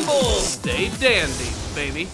people, stay dandy, baby.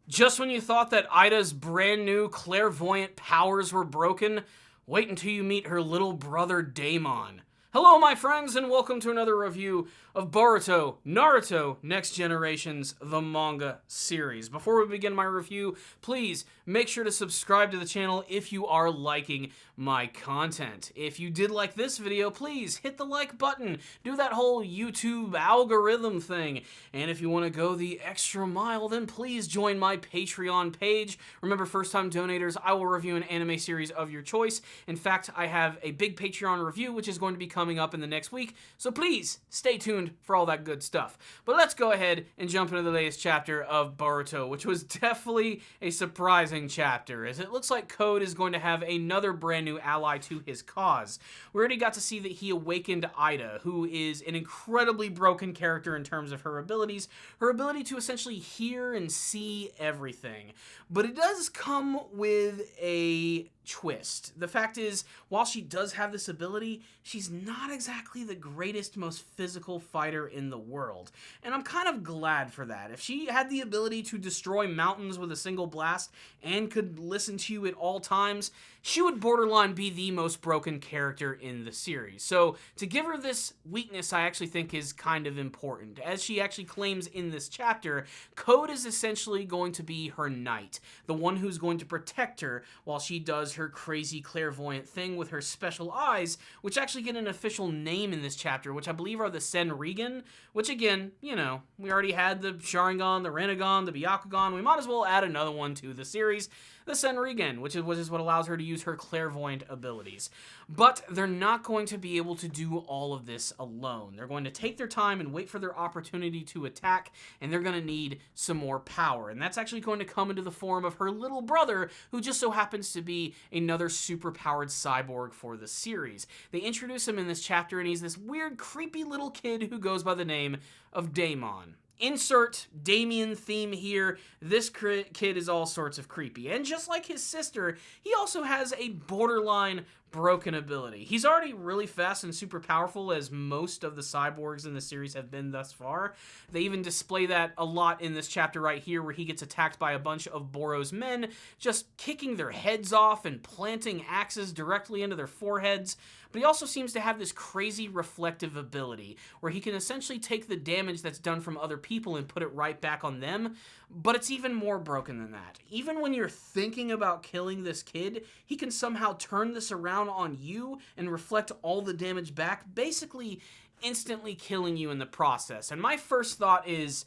Just when you thought that Ida's brand new clairvoyant powers were broken, wait until you meet her little brother Daemon. Hello my friends, and welcome to another review of Boruto, Naruto Next Generations, the manga series. Before we begin my review, please make sure to subscribe to the channel if you are liking my content. If you did like this video, please hit the like button, do that whole YouTube algorithm thing, and if you want to go the extra mile, then please join my Patreon page. Remember, first-time donators, I will review an anime series of your choice. In fact, I have a big Patreon review, which is going to be coming up in the next week, so please stay tuned for all that good stuff. But let's go ahead and jump into the latest chapter of Boruto, which was definitely a surprising chapter, as it looks like Code is going to have another brand new ally to his cause. We already got to see that he awakened Ida, who is an incredibly broken character in terms of her abilities, her ability to essentially hear and see everything. But it does come with a twist. The fact is, while she does have this ability, she's not exactly the greatest, most physical fighter in the world. And I'm kind of glad for that. If she had the ability to destroy mountains with a single blast and could listen to you at all times, she would borderline be the most broken character in the series. So to give her this weakness, I actually think is kind of important. As she actually claims in this chapter, Code is essentially going to be her knight, the one who's going to protect her while she does her crazy clairvoyant thing with her special eyes, which actually get an official name in this chapter, which I believe are the Senrigan, which again, you know, we already had the Sharingan, the Rinnegan, the Byakugan. We might as well add another one to the series, the Senrigan, which is what allows her to use her clairvoyant abilities. But they're not going to be able to do all of this alone. They're going to take their time and wait for their opportunity to attack, and they're going to need some more power. And that's actually going to come into the form of her little brother, who just so happens to be another super-powered cyborg for the series. They introduce him in this chapter, and he's this weird, creepy little kid who goes by the name of Daemon. Insert Damien theme here. This kid is all sorts of creepy. And just like his sister, he also has a borderline broken ability. He's already really fast and super powerful, as most of the cyborgs in the series have been thus far. They even display that a lot in this chapter right here, where he gets attacked by a bunch of Boro's men, just kicking their heads off and planting axes directly into their foreheads. But he also seems to have this crazy reflective ability, where he can essentially take the damage that's done from other people and put it right back on them. But it's even more broken than that. Even when you're thinking about killing this kid, he can somehow turn this around on you and reflect all the damage back, basically instantly killing you in the process. And my first thought is,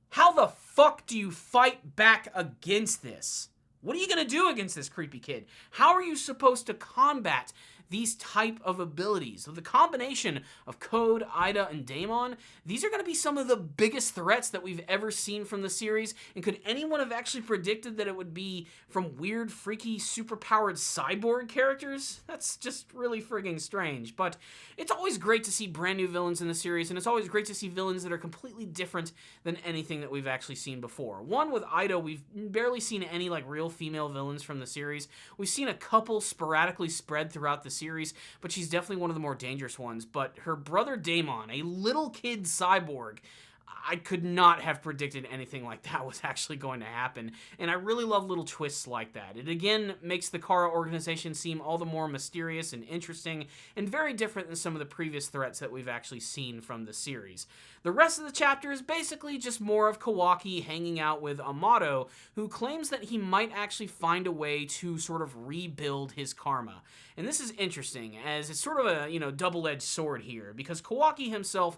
how the fuck do you fight back against this? What are you gonna do against this creepy kid? How are you supposed to combat these type of abilities? With the combination of Code, Ida, and Daemon, these are going to be some of the biggest threats that we've ever seen from the series. And could anyone have actually predicted that it would be from weird, freaky, super-powered cyborg characters? That's just really frigging strange. But it's always great to see brand new villains in the series, and it's always great to see villains that are completely different than anything that we've actually seen before. One, with Ida, we've barely seen any like real female villains from the series. We've seen a couple sporadically spread throughout the series, but she's definitely one of the more dangerous ones. But her brother Daemon, a little kid cyborg, I could not have predicted anything like that was actually going to happen, and I really love little twists like that. It again makes the Kara organization seem all the more mysterious and interesting, and very different than some of the previous threats that we've actually seen from the series. The rest of the chapter is basically just more of Kawaki hanging out with Amato, who claims that he might actually find a way to sort of rebuild his karma. And this is interesting, as it's sort of a, you know, double-edged sword here, because Kawaki himself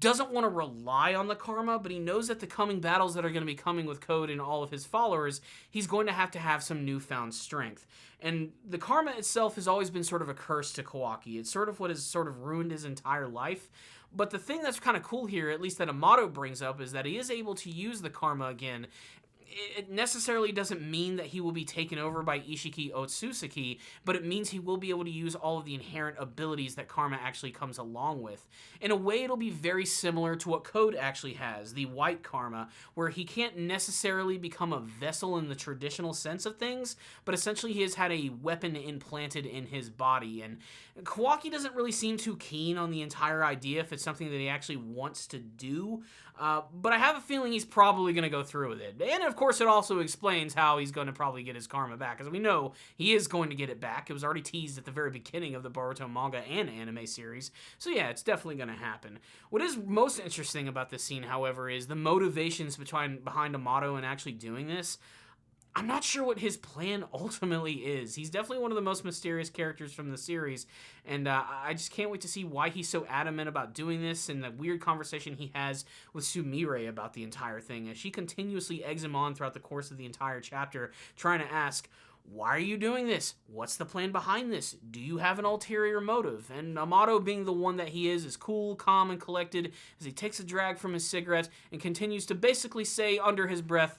doesn't want to rely on the karma, but he knows that the coming battles that are going to be coming with Code and all of his followers, he's going to have some newfound strength. And the karma itself has always been sort of a curse to Kawaki. It's sort of what has sort of ruined his entire life. But the thing that's kind of cool here, at least that Amato brings up, is that he is able to use the karma again it necessarily doesn't mean that he will be taken over by Ishiki Otsuseki, but it means he will be able to use all of the inherent abilities that Karma actually comes along with. In a way, it'll be very similar to what Code actually has, the White Karma, where he can't necessarily become a vessel in the traditional sense of things, but essentially he has had a weapon implanted in his body, and Kawaki doesn't really seem too keen on the entire idea if it's something that he actually wants to do, but I have a feeling he's probably going to go through with it. And of course, it also explains how he's going to probably get his karma back, because we know he is going to get it back. It was already teased at the very beginning of the Boruto manga and anime series. So yeah, it's definitely going to happen. What is most interesting about this scene, however, is the motivations behind Amato and actually doing this. I'm not sure what his plan ultimately is. He's definitely one of the most mysterious characters from the series, and I just can't wait to see why he's so adamant about doing this, and the weird conversation he has with Sumire about the entire thing, as she continuously eggs him on throughout the course of the entire chapter, trying to ask, why are you doing this? What's the plan behind this? Do you have an ulterior motive? And Amato, being the one that he is cool, calm, and collected as he takes a drag from his cigarette and continues to basically say under his breath,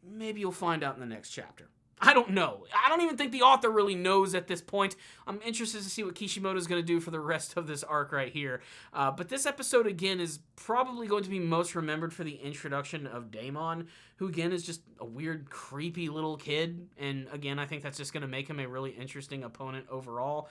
maybe you'll find out in the next chapter. I don't know. I don't even think the author really knows at this point. I'm interested to see what Kishimoto's going to do for the rest of this arc right here. But this episode, again, is probably going to be most remembered for the introduction of Daemon, who, again, is just a weird, creepy little kid. And, again, I think that's just going to make him a really interesting opponent overall.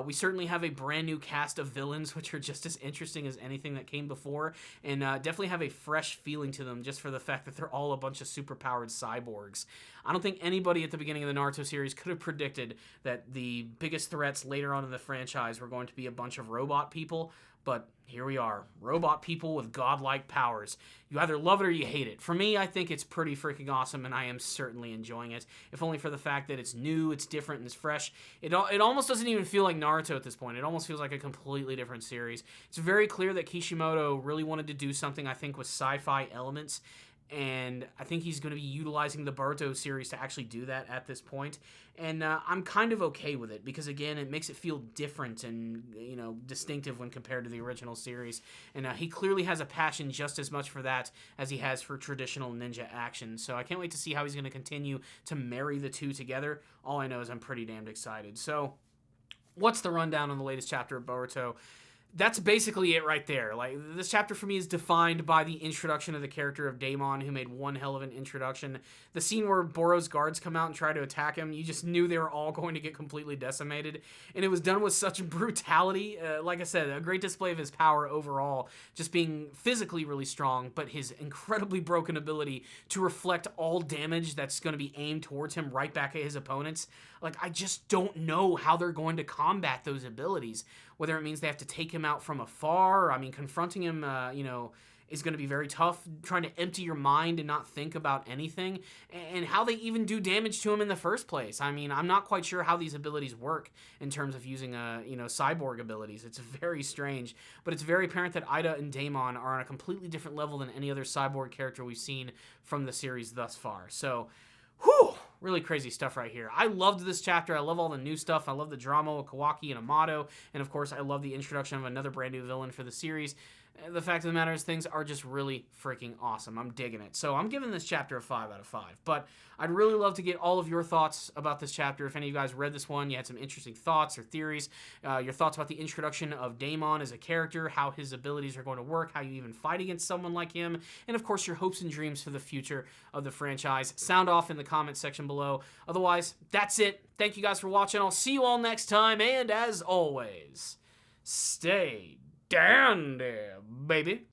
We certainly have a brand new cast of villains, which are just as interesting as anything that came before. And definitely have a fresh feeling to them, just for the fact that they're all a bunch of superpowered cyborgs. I don't think anybody at the beginning of the Naruto series could have predicted that the biggest threats later on in the franchise were going to be a bunch of robot people, but here we are. Robot people with godlike powers. You either love it or you hate it. For me, I think it's pretty freaking awesome, and I am certainly enjoying it, if only for the fact that it's new, it's different, and it's fresh. It almost doesn't even feel like Naruto at this point. It almost feels like a completely different series. It's very clear that Kishimoto really wanted to do something, I think, with sci-fi elements, and I think he's going to be utilizing the Boruto series to actually do that at this point. And I'm kind of okay with it, because, again, it makes it feel different and, distinctive when compared to the original series. And he clearly has a passion just as much for that as he has for traditional ninja action. So I can't wait to see how he's going to continue to marry the two together. All I know is I'm pretty damned excited. So what's the rundown on the latest chapter of Boruto? That's basically it right there. Like, this chapter for me is defined by the introduction of the character of Daemon, who made one hell of an introduction. The scene where Boro's guards come out and try to attack him, you just knew they were all going to get completely decimated. And it was done with such brutality. Like I said, a great display of his power overall, just being physically really strong, but his incredibly broken ability to reflect all damage that's going to be aimed towards him right back at his opponents. Like, I just don't know how they're going to combat those abilities. Whether it means they have to take him out from afar. I mean, confronting him, is going to be very tough. Trying to empty your mind and not think about anything. And how they even do damage to him in the first place. I mean, I'm not quite sure how these abilities work in terms of using, cyborg abilities. It's very strange. But it's very apparent that Ida and Daemon are on a completely different level than any other cyborg character we've seen from the series thus far. So, whew! Really crazy stuff right here. I loved this chapter. I love all the new stuff. I love the drama with Kawaki and Amato. And of course, I love the introduction of another brand new villain for the series. The fact of the matter is, things are just really freaking awesome. I'm digging it. So I'm giving this chapter a 5 out of 5. But I'd really love to get all of your thoughts about this chapter. If any of you guys read this one, you had some interesting thoughts or theories, your thoughts about the introduction of Daemon as a character, how his abilities are going to work, how you even fight against someone like him, and of course your hopes and dreams for the future of the franchise. Sound off in the comment section below. Otherwise, that's it. Thank you guys for watching. I'll see you all next time, and as always, stay dandy, baby.